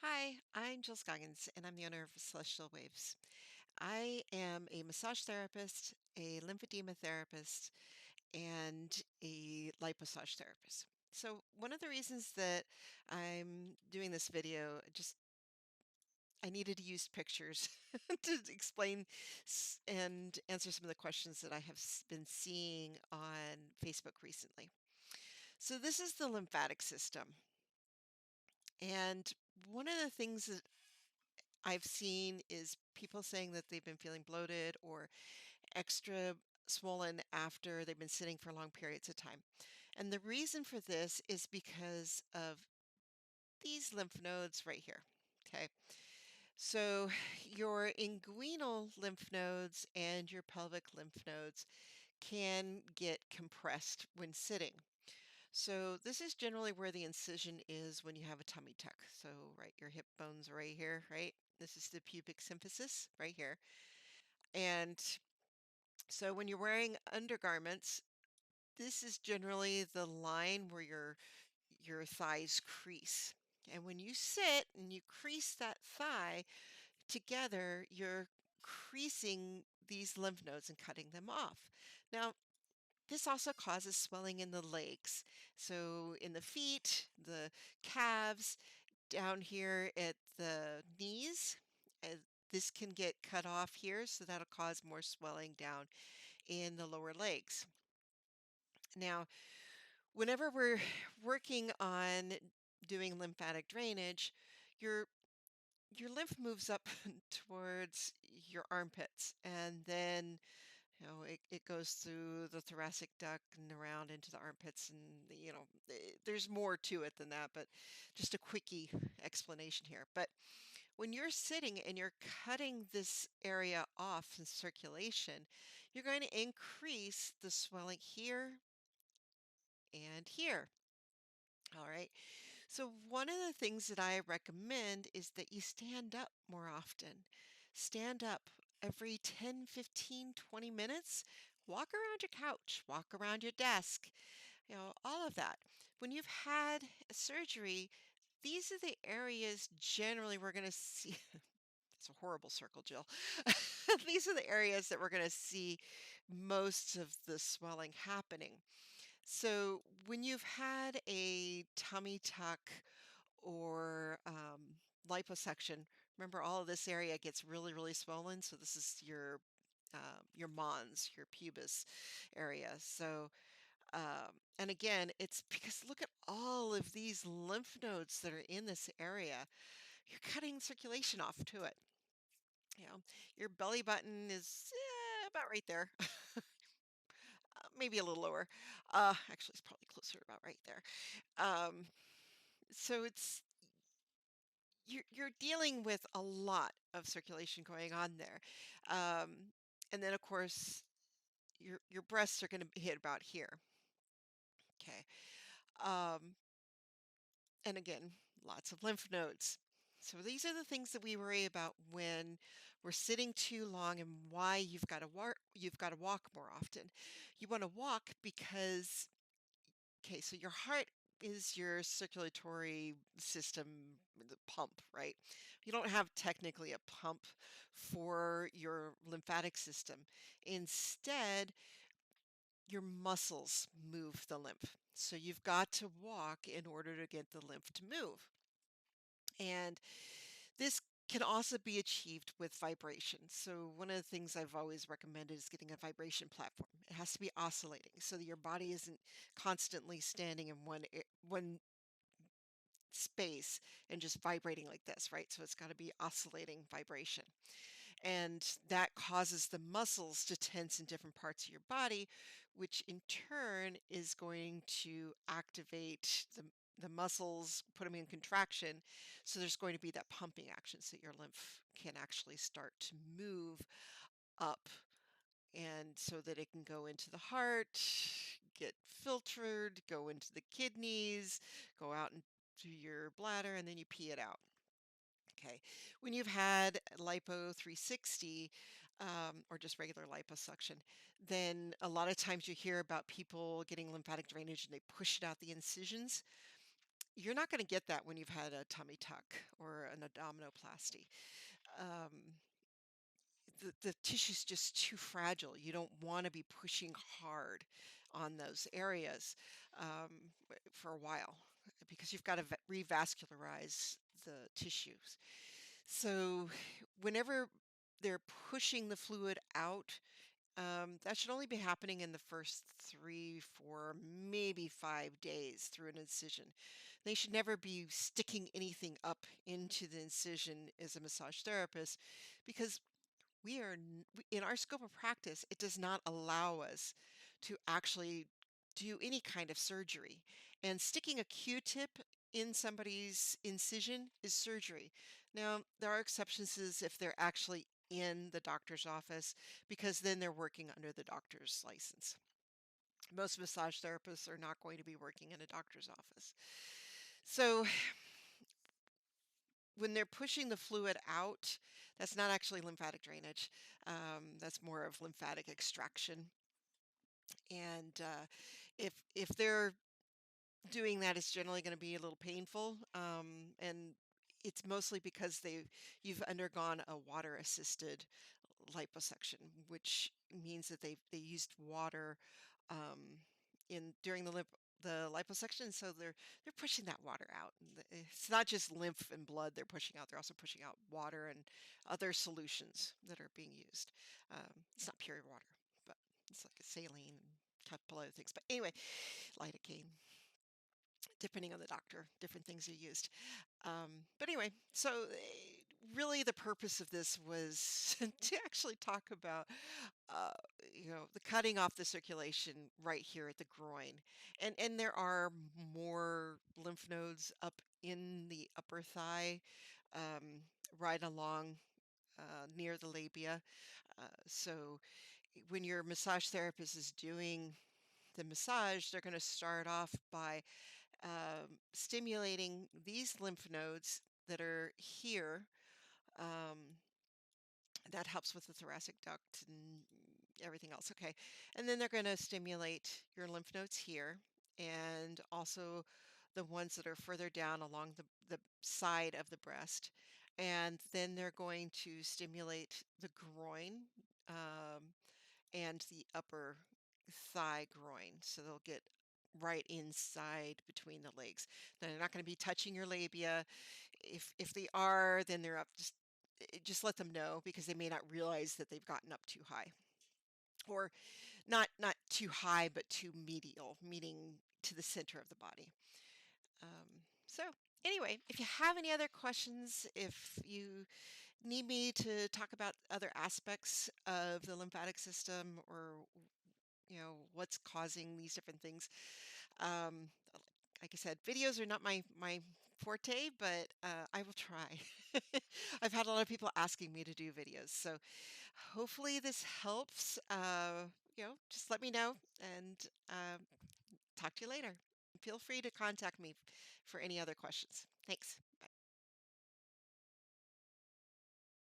Hi, I'm Jill Scoggins, and I'm the owner of Celestial Waves. I am a massage therapist, a lymphedema therapist, and a lipomassage therapist. So, one of the reasons that I'm doing this video, just I needed to use pictures to explain and answer some of the questions that I have been seeing on Facebook recently. So, this is the lymphatic system. And one of the things that I've seen is people saying that they've been feeling bloated or extra swollen after they've been sitting for long periods of time. And the reason for this is because of these lymph nodes right here. Okay. So your inguinal lymph nodes and your pelvic lymph nodes can get compressed when sitting. So this is generally where the incision is when you have a tummy tuck. So right, your hip bone's right here, right? This is the pubic symphysis right here. And so when you're wearing undergarments, this is generally the line where your thighs crease. And when you sit and you crease that thigh together, you're creasing these lymph nodes and cutting them off. Now, this also causes swelling in the legs. So in the feet, the calves, down here at the knees, this can get cut off here, so that'll cause more swelling down in the lower legs. Now, whenever we're working on doing lymphatic drainage, your your lymph moves up towards your armpits, and then it goes through the thoracic duct and around into the armpits, and there's more to it than that, but just a quickie explanation here. But when you're sitting and you're cutting this area off in circulation, you're going to increase the swelling here and here. All right. So, one of the things that I recommend is that you stand up more often. Stand up every 10, 15, 20 minutes. Walk around your couch, walk around your desk, all of that. When you've had a surgery, these are the areas generally we're going to see. It's a horrible circle, Jill. These are the areas that we're going to see most of the swelling happening. So, when you've had a tummy tuck or liposuction, remember all of this area gets really, really swollen. So, this is your mons, your pubis area. So, and again, it's because look at all of these lymph nodes that are in this area. You're cutting circulation off to it. You know, your belly button is about right there, maybe a little lower. Actually, it's probably closer to about right there. Um, so you're dealing with a lot of circulation going on there, um, and then of course your breasts are going to hit about here. Okay, um, and again, lots of lymph nodes. So these are the things that we worry about when we're sitting too long and why you've got to walk more often. You want to walk because okay, so your heart is your circulatory system, the pump, right? You don't have technically a pump for your lymphatic system. Instead, your muscles move the lymph. So you've got to walk in order to get the lymph to move. And this can also be achieved with vibration. So one of the things I've always recommended is getting a vibration platform. It has to be oscillating so that your body isn't constantly standing in one space and just vibrating like this, right? So it's got to be oscillating vibration. And that causes the muscles to tense in different parts of your body, which in turn is going to activate the muscles, put them in contraction. So there's going to be that pumping action so your lymph can actually start to move up and so that it can go into the heart, get filtered, go into the kidneys, go out into your bladder, and then you pee it out. Okay. When you've had lipo 360 or just regular liposuction, then a lot of times you hear about people getting lymphatic drainage and they push it out the incisions. You're not gonna get that when you've had a tummy tuck or an abdominoplasty. Um, the tissue's just too fragile. You don't wanna be pushing hard on those areas, for a while because you've gotta revascularize the tissues. So, whenever they're pushing the fluid out, that should only be happening in the first 3, 4, maybe 5 days through an incision. They should never be sticking anything up into the incision as a massage therapist because in our scope of practice, it does not allow us to actually do any kind of surgery. And sticking a Q-tip in somebody's incision is surgery. Now, there are exceptions if they're actually in the doctor's office because then they're working under the doctor's license. Most massage therapists are not going to be working in a doctor's office. So, when they're pushing the fluid out, that's not actually lymphatic drainage. That's more of lymphatic extraction. And if they're doing that, it's generally going to be a little painful. And it's mostly because you've undergone a water assisted liposuction, which means that they used water um, in during the liposuction, so they're pushing that water out. And it's not just lymph and blood they're pushing out; they're also pushing out water and other solutions that are being used. It's not pure water, but it's like a saline and a couple other things. But anyway, lidocaine, depending on the doctor, different things are used. But anyway, so really the purpose of this was to actually talk about, uh, the cutting off the circulation right here at the groin. And there are more lymph nodes up in the upper thigh, um, right along near the labia. So when your massage therapist is doing the massage, they're going to start off by stimulating these lymph nodes that are here. Um, that helps with the thoracic duct and everything else. Okay. And then they're going to stimulate your lymph nodes here and also the ones that are further down along the side of the breast. And then they're going to stimulate the groin. And the upper thigh groin. So they'll get right inside between the legs. Now, they're not going to be touching your labia. If they are, then they're up. Just let them know because they may not realize that they've gotten up too high, or not too high, but too medial, meaning to the center of the body. So anyway, if you have any other questions, if you need me to talk about other aspects of the lymphatic system or what's causing these different things. Um, like I said, videos are not my forte, but I will try. I've had a lot of people asking me to do videos, so hopefully this helps. Just let me know and talk to you later. Feel free to contact me for any other questions. Thanks.